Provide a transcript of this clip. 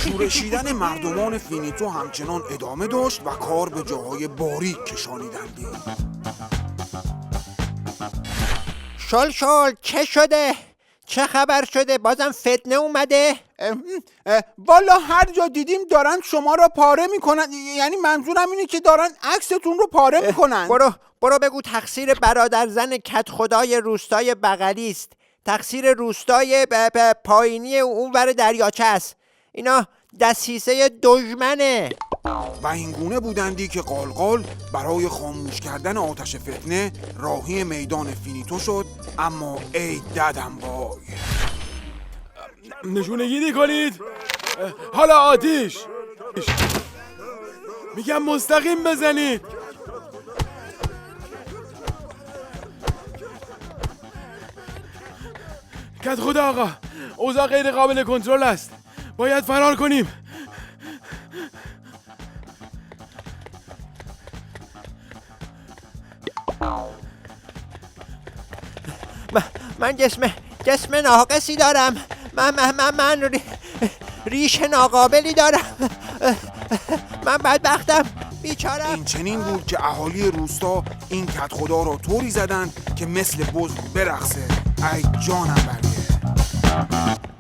شورشیدن مردمان فینیتو همچنان ادامه داشت و کار به جاهای باریک کشانیدندی. شل چه شده؟ چه خبر شده؟ بازم فتنه اومده؟ والا هر جا دیدیم دارن شما را پاره میکنن، یعنی منظورم اینه که دارن عکستون رو پاره میکنن. برو بگو تقصیر برادرزن کت خدای روستای بغلی است. تقصیر روستای پایینی اونور دریاچه است. اینا دسیسه دشمنه. و اینگونه بودندی که قالقال برای خاموش کردن آتش فتنه راهی میدان فینیتو شد. اما ای ددم وای، نشونگیری کنید. حالا آتیش میگم مستقیم بزنید. کت خدا آقا، اوضاع غیر قابل کنترل است. باید فرار کنیم. من جسم ناقصی دارم. من ریش ناقابلی دارم. من بدبختم، بیچارم. این چنین بود که اهالی روستا این کت خدا را طوری زدند که مثل بز برقصه. ای جانم برگه.